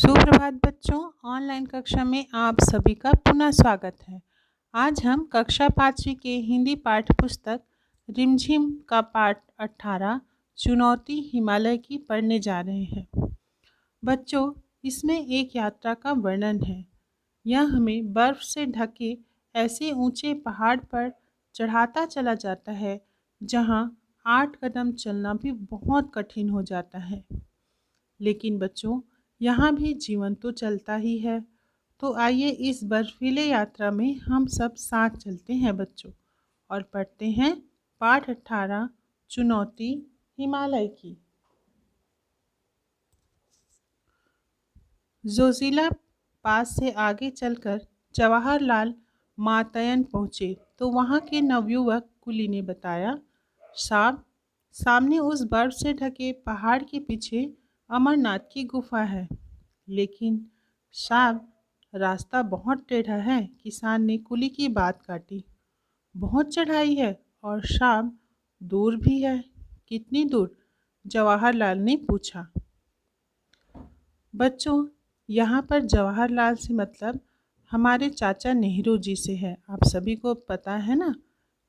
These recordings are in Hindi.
सुप्रभात बच्चों, ऑनलाइन कक्षा में आप सभी का पुनः स्वागत है। आज हम कक्षा 5वीं के हिंदी पाठ्य पुस्तक रिमझिम का पाठ 18 चुनौती हिमालय की पढ़ने जा रहे हैं। बच्चों, इसमें एक यात्रा का वर्णन है। यह हमें बर्फ से ढके ऐसे ऊंचे पहाड़ पर चढ़ाता चला जाता है जहां 8 कदम चलना भी बहुत कठिन हो जाता है। लेकिन बच्चों, यहाँ भी जीवन तो चलता ही है। तो आइए इस बर्फीले यात्रा में हम सब साथ चलते हैं बच्चों, और पढ़ते हैं पाठ 18 चुनौती हिमालय की। जोजिला पास से आगे चलकर जवाहरलाल मातयन पहुँचे तो वहाँ के नवयुवक कुली ने बताया, साहब, सामने उस बर्फ से ढके पहाड़ के पीछे अमरनाथ की गुफा है। लेकिन साहब, रास्ता बहुत टेढ़ा है। किसान ने कुली की बात काटी। बहुत चढ़ाई है और साहब, दूर भी है। कितनी दूर? जवाहरलाल ने पूछा। बच्चों, यहाँ पर जवाहरलाल से मतलब हमारे चाचा नेहरू जी से है। आप सभी को पता है ना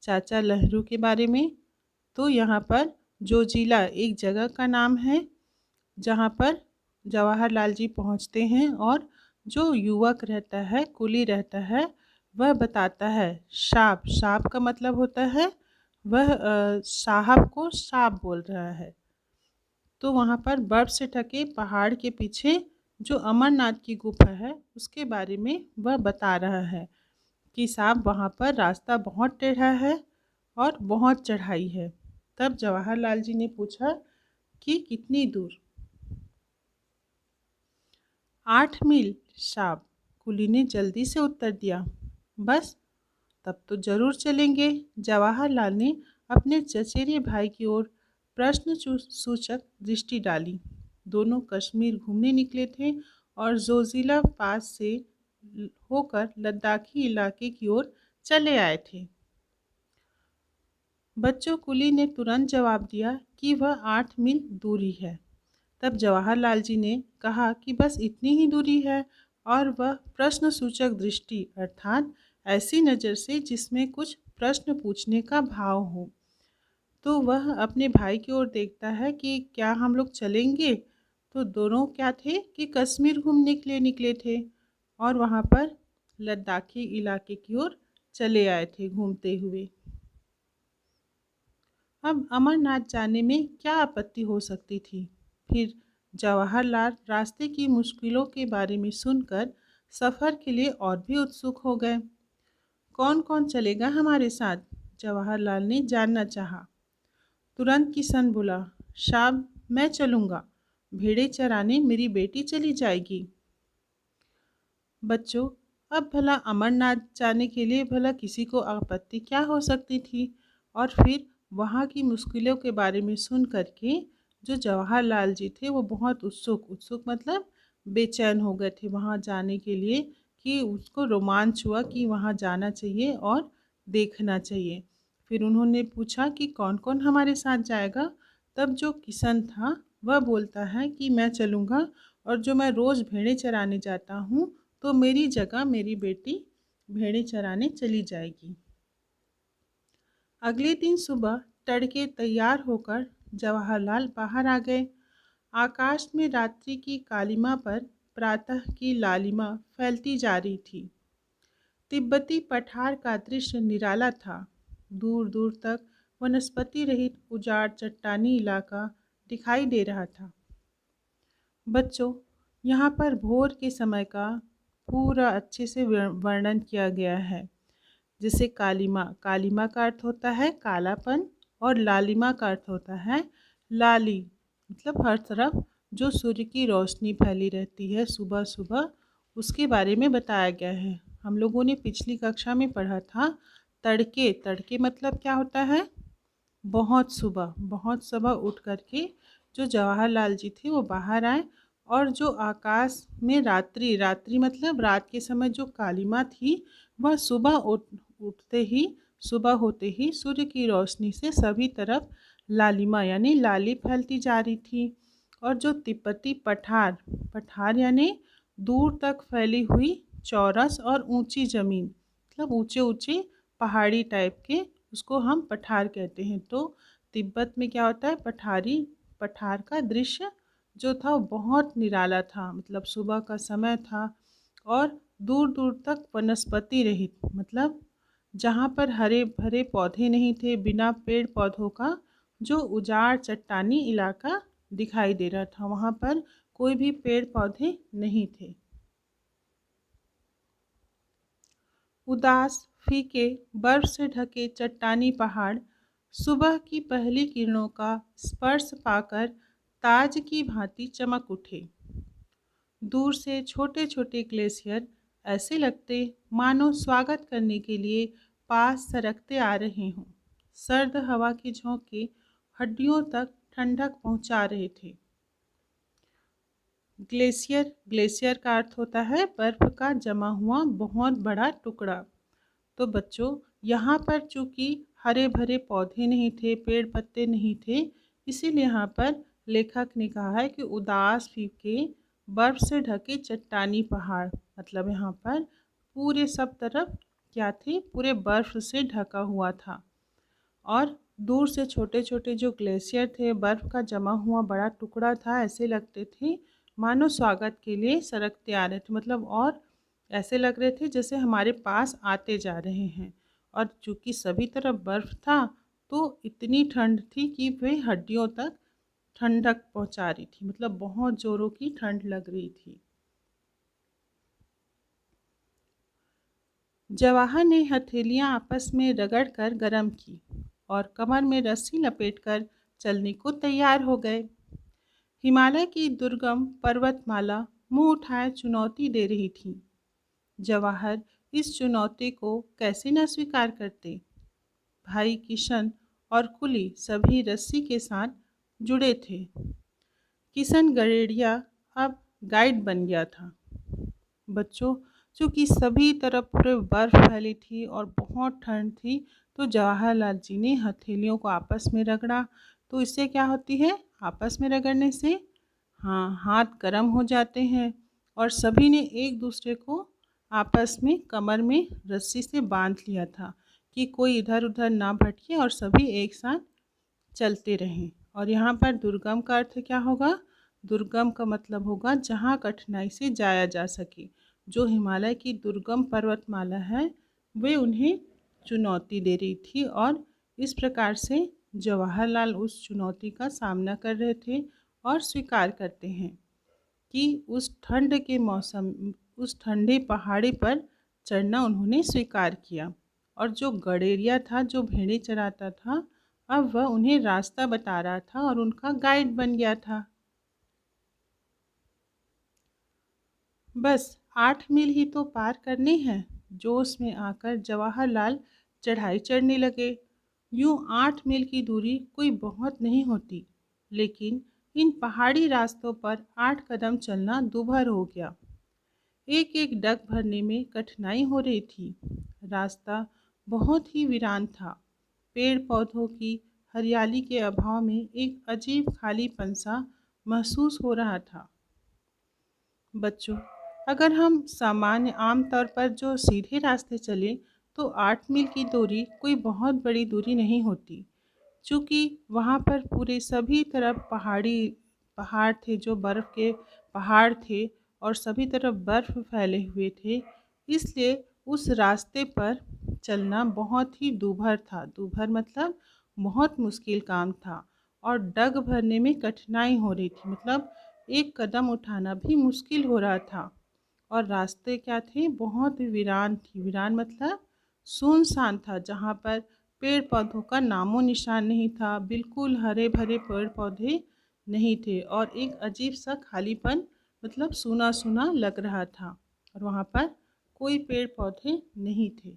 चाचा नेहरू के बारे में। तो यहाँ पर जोजिला एक जगह का नाम है जहाँ पर जवाहरलाल जी पहुँचते हैं, और जो युवक रहता है, कुली रहता है, वह बताता है। साहब, साहब का मतलब होता है वह साहब को साहब बोल रहा है। तो वहाँ पर बर्फ से ढके पहाड़ के पीछे जो अमरनाथ की गुफा है उसके बारे में वह बता रहा है कि साहब, वहाँ पर रास्ता बहुत टेढ़ा है और बहुत चढ़ाई है। तब जवाहरलाल जी ने पूछा कि कितनी दूर? 8 मील साहब, कुली ने जल्दी से उत्तर दिया। बस, तब तो जरूर चलेंगे। जवाहरलाल ने अपने चचेरे भाई की ओर प्रश्न सूचक दृष्टि डाली। दोनों कश्मीर घूमने निकले थे और जोजिला पास से होकर लद्दाखी इलाके की ओर चले आए थे। बच्चों, कुली ने तुरंत जवाब दिया कि वह 8 मील दूरी है। तब जवाहरलाल जी ने कहा कि बस इतनी ही दूरी है, और वह प्रश्न सूचक दृष्टि अर्थात ऐसी नज़र से जिसमें कुछ प्रश्न पूछने का भाव हो। तो वह अपने भाई की ओर देखता है कि क्या हम लोग चलेंगे। तो दोनों क्या थे कि कश्मीर घूमने के लिए निकले थे और वहाँ पर लद्दाखी इलाके की ओर चले आए थे घूमते हुए। अब अमरनाथ जाने में क्या आपत्ति हो सकती थी? फिर जवाहरलाल रास्ते की मुश्किलों के बारे में सुनकर सफ़र के लिए और भी उत्सुक हो गए। कौन कौन चलेगा हमारे साथ? जवाहरलाल ने जानना चाहा। तुरंत किशन बोला, साहब, मैं चलूँगा। भेड़े चराने मेरी बेटी चली जाएगी। बच्चों, अब भला अमरनाथ जाने के लिए भला किसी को आपत्ति क्या हो सकती थी? और फिर वहाँ की मुश्किलों के बारे में सुन करके जो जवाहरलाल जी थे वो बहुत उत्सुक मतलब बेचैन हो गए थे वहाँ जाने के लिए, कि उसको रोमांच हुआ कि वहाँ जाना चाहिए और देखना चाहिए। फिर उन्होंने पूछा कि कौन कौन हमारे साथ जाएगा। तब जो किशन था वह बोलता है कि मैं चलूँगा, और जो मैं रोज़ भेड़ें चराने जाता हूँ तो मेरी जगह मेरी बेटी भेड़ें चराने चली जाएगी। अगले दिन सुबह तड़के तैयार होकर जवाहरलाल बाहर आ गए। आकाश में रात्रि की कालिमा पर प्रातः की लालिमा फैलती जा रही थी। तिब्बती पठार का दृश्य निराला था। दूर दूर तक वनस्पति रहित उजाड़ चट्टानी इलाका दिखाई दे रहा था। बच्चों, यहाँ पर भोर के समय का पूरा अच्छे से वर्णन किया गया है। जैसे कालिमा, कालिमा का अर्थ होता है कालापन, और लालिमा का अर्थ होता है लाली, मतलब हर तरफ जो सूर्य की रोशनी फैली रहती है सुबह सुबह, उसके बारे में बताया गया है। हम लोगों ने पिछली कक्षा में पढ़ा था तड़के। तड़के मतलब क्या होता है? बहुत सुबह उठ करके जो जवाहरलाल जी थे वो बाहर आए, और जो आकाश में रात्रि, रात्रि मतलब रात के समय जो कालिमा थी वह सुबह होते ही सूर्य की रोशनी से सभी तरफ लालिमा यानी लाली फैलती जा रही थी। और जो तिब्बती पठार, पठार यानी दूर तक फैली हुई चौरस और ऊंची ज़मीन, मतलब ऊंचे ऊंचे पहाड़ी टाइप के, उसको हम पठार कहते हैं। तो तिब्बत में क्या होता है, पठार का दृश्य जो था वो बहुत निराला था। मतलब सुबह का समय था और दूर दूर तक वनस्पति रहित, मतलब जहाँ पर हरे भरे पौधे नहीं थे, बिना पेड़ पौधों का जो उजाड़ चट्टानी इलाका दिखाई दे रहा था, वहाँ पर कोई भी पेड़ पौधे नहीं थे। उदास, फीके, बर्फ से ढके चट्टानी पहाड़ सुबह की पहली किरणों का स्पर्श पाकर ताज की भांति चमक उठे। दूर से छोटे छोटे ग्लेशियर ऐसे लगते मानो स्वागत करने के लिए पास सरकते आ रहे हों। सर्द हवा के झोंके हड्डियों तक ठंडक पहुंचा रहे थे। ग्लेशियर, ग्लेशियर का अर्थ होता है बर्फ का जमा हुआ बहुत बड़ा टुकड़ा। तो बच्चों, यहाँ पर चूंकि हरे भरे पौधे नहीं थे, पेड़ पत्ते नहीं थे, इसीलिए यहाँ पर लेखक ने कहा है कि उदास फीके बर्फ से ढके चट्टानी पहाड़, मतलब यहाँ पर पूरे सब तरफ क्या थे, पूरे बर्फ से ढका हुआ था। और दूर से छोटे छोटे जो ग्लेशियर थे, बर्फ का जमा हुआ बड़ा टुकड़ा था, ऐसे लगते थे मानो स्वागत के लिए सरकते आ रहे थे, मतलब और ऐसे लग रहे थे जैसे हमारे पास आते जा रहे हैं। और चूंकि सभी तरफ बर्फ था तो इतनी ठंड थी कि वे हड्डियों तक ठंडक पहुंचा रही थी, मतलब बहुत जोरों की ठंड लग रही थी। जवाहर ने हथेलियां आपस में रगड़कर गर्म की और कमर में रस्सी लपेटकर चलने को तैयार हो गए। हिमालय की दुर्गम पर्वतमाला मुंह उठाए चुनौती दे रही थी। जवाहर इस चुनौती को कैसे न स्वीकार करते। भाई किशन और कुली सभी रस्सी के साथ जुड़े थे। किशन गड़ेड़िया अब गाइड बन गया था। बच्चों, चूँकि सभी तरफ पूरे बर्फ फैली थी और बहुत ठंड थी, तो जवाहरलाल जी ने हथेलियों को आपस में रगड़ा। तो इससे क्या होती है, आपस में रगड़ने से हाँ, हाथ गर्म हो जाते हैं। और सभी ने एक दूसरे को आपस में कमर में रस्सी से बांध लिया था कि कोई इधर उधर ना भटके और सभी एक साथ चलते रहें। और यहाँ पर दुर्गम का अर्थ क्या होगा, दुर्गम का मतलब होगा जहाँ कठिनाई से जाया जा सके। जो हिमालय की दुर्गम पर्वतमाला है वे उन्हें चुनौती दे रही थी, और इस प्रकार से जवाहरलाल उस चुनौती का सामना कर रहे थे और स्वीकार करते हैं कि उस ठंड के मौसम, उस ठंडे पहाड़ी पर चढ़ना उन्होंने स्वीकार किया। और जो गडेरिया था, जो भेड़ें चराता था, अब वह उन्हें रास्ता बता रहा था और उनका गाइड बन गया था। बस 8 मील ही तो पार करने हैं, जोश में आकर जवाहरलाल चढ़ाई चढ़ने लगे। यूं 8 मील की दूरी कोई बहुत नहीं होती, लेकिन इन पहाड़ी रास्तों पर 8 कदम चलना दूभर हो गया। एक एक डग भरने में कठिनाई हो रही थी। रास्ता बहुत ही वीरान था। पेड़ पौधों की हरियाली के अभाव में एक अजीब खालीपन सा महसूस हो रहा था। बच्चों, अगर हम सामान्य आम तौर पर जो सीधे रास्ते चलें तो 8 मील की दूरी कोई बहुत बड़ी दूरी नहीं होती। चूँकि वहाँ पर पूरे सभी तरफ पहाड़ थे, जो बर्फ़ के पहाड़ थे और सभी तरफ बर्फ़ फैले हुए थे, इसलिए उस रास्ते पर चलना बहुत ही दूभर था। दूभर मतलब बहुत मुश्किल काम था और डग भरने में कठिनाई हो रही थी, मतलब एक कदम उठाना भी मुश्किल हो रहा था। और रास्ते क्या थे, बहुत वीरान थी। वीरान मतलब सुनसान था, जहाँ पर पेड़ पौधों का नामो निशान नहीं था, बिल्कुल हरे भरे पेड़ पौधे नहीं थे और एक अजीब सा खालीपन, मतलब सूना सूना लग रहा था और वहाँ पर कोई पेड़ पौधे नहीं थे।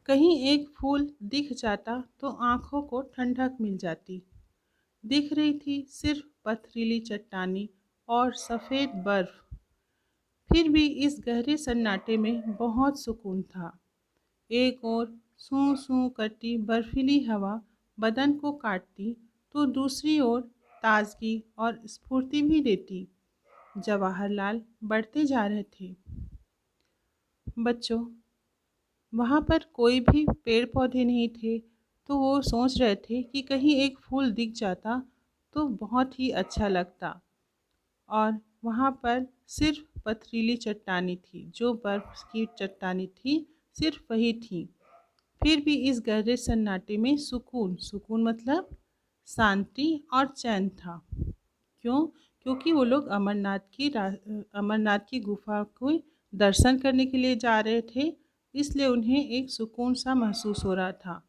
कहीं एक फूल दिख जाता तो आँखों को ठंडक मिल जाती। दिख रही थी सिर्फ पथरीली चट्टानी और सफ़ेद बर्फ। फिर भी इस गहरे सन्नाटे में बहुत सुकून था। एक ओर सूं सूं करती बर्फीली हवा बदन को काटती, तो दूसरी ओर ताजगी और स्फूर्ति भी देती। जवाहरलाल बढ़ते जा रहे थे। बच्चों, वहाँ पर कोई भी पेड़ पौधे नहीं थे, तो वो सोच रहे थे कि कहीं एक फूल दिख जाता तो बहुत ही अच्छा लगता। और वहाँ पर सिर्फ पथरीली चट्टानें थी, जो बर्फ़ की चट्टानें थी, सिर्फ वही थी। फिर भी इस गहरे सन्नाटे में सुकून, सुकून मतलब शांति और चैन था। क्यों? क्योंकि वो लोग अमरनाथ की गुफा को दर्शन करने के लिए जा रहे थे, इसलिए उन्हें एक सुकून सा महसूस हो रहा था।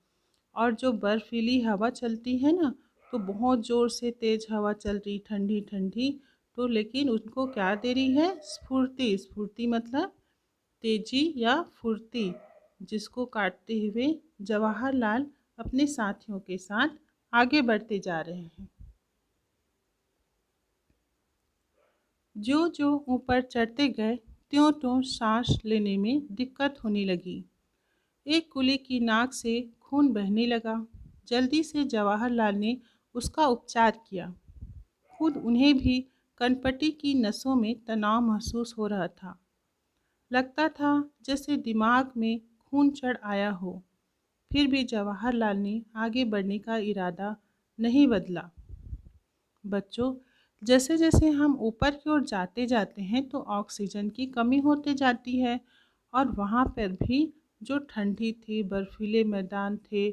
और जो बर्फीली हवा चलती है ना, तो बहुत ज़ोर से तेज़ हवा चल रही, ठंडी ठंडी, तो लेकिन उनको क्या दे रही है? स्फूर्ति। स्फूर्ति मतलब तेजी या फुर्ती, जिसको काटते हुए जवाहरलाल अपने साथियों के साथ आगे बढ़ते जा रहे हैं। जो जो ऊपर चढ़ते गए, त्यों त्यों सांस लेने में दिक्कत होने लगी। एक कुली की नाक से खून बहने लगा। जल्दी से जवाहरलाल ने उसका उपचार किया। खुद उन्हें भी कनपटी की नसों में तनाव महसूस हो रहा था। लगता था जैसे दिमाग में खून चढ़ आया हो। फिर भी जवाहरलाल ने आगे बढ़ने का इरादा नहीं बदला। बच्चों, जैसे जैसे हम ऊपर की ओर जाते जाते हैं तो ऑक्सीजन की कमी होती जाती है। और वहाँ पर भी जो ठंडी थी, बर्फीले मैदान थे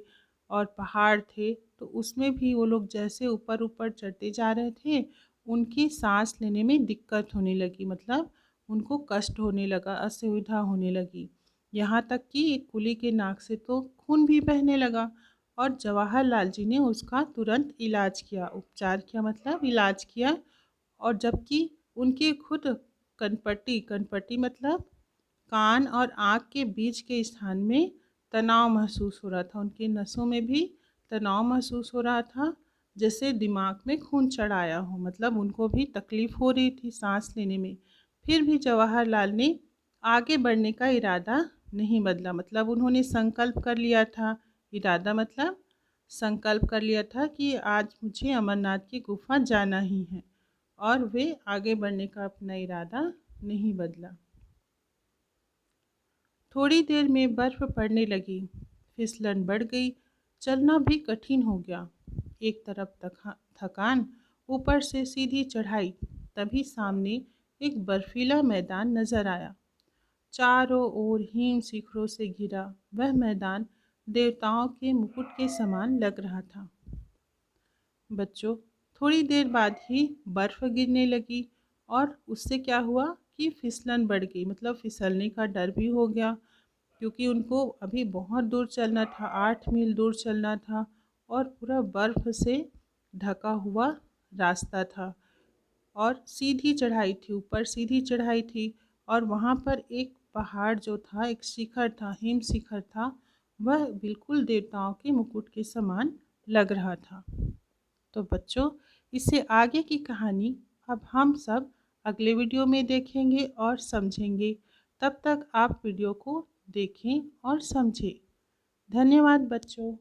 और पहाड़ थे, तो उसमें भी वो लोग जैसे ऊपर ऊपर चढ़ते जा रहे थे, उनकी सांस लेने में दिक्कत होने लगी, मतलब उनको कष्ट होने लगा, असुविधा होने लगी। यहाँ तक कि एक कुली के नाक से तो खून भी बहने लगा। और जवाहरलाल जी ने उसका तुरंत इलाज किया, उपचार किया मतलब इलाज किया। और जबकि उनके खुद कनपट्टी, कनपट्टी मतलब कान और आँख के बीच के स्थान में तनाव महसूस हो रहा था। उनके नसों में भी तनाव महसूस हो रहा था, जैसे दिमाग में खून चढ़ आया हो, मतलब उनको भी तकलीफ़ हो रही थी सांस लेने में। फिर भी जवाहरलाल ने आगे बढ़ने का इरादा नहीं बदला, मतलब उन्होंने संकल्प कर लिया था। इरादा मतलब संकल्प कर लिया था कि आज मुझे अमरनाथ की गुफा जाना ही है। और वे आगे बढ़ने का अपना इरादा नहीं बदला। थोड़ी देर में बर्फ पड़ने लगी, फिसलन बढ़ गई, चलना भी कठिन हो गया। एक तरफ थकान, ऊपर से सीधी चढ़ाई। तभी सामने एक बर्फीला मैदान नजर आया। चारों ओर हिम शिखरों से घिरा वह मैदान देवताओं के मुकुट के समान लग रहा था। बच्चों, थोड़ी देर बाद ही बर्फ गिरने लगी और उससे क्या हुआ कि फिसलन बढ़ गई, मतलब फिसलने का डर भी हो गया, क्योंकि उनको अभी बहुत दूर चलना था, 8 मील दूर चलना था और पूरा बर्फ से ढका हुआ रास्ता था और सीधी चढ़ाई थी, ऊपर सीधी चढ़ाई थी। और वहाँ पर एक पहाड़ जो था, एक शिखर था, हिम शिखर था, वह बिल्कुल देवताओं के मुकुट के समान लग रहा था। तो बच्चों, इससे आगे की कहानी अब हम सब अगले वीडियो में देखेंगे और समझेंगे। तब तक आप वीडियो को देखें और समझें। धन्यवाद बच्चों।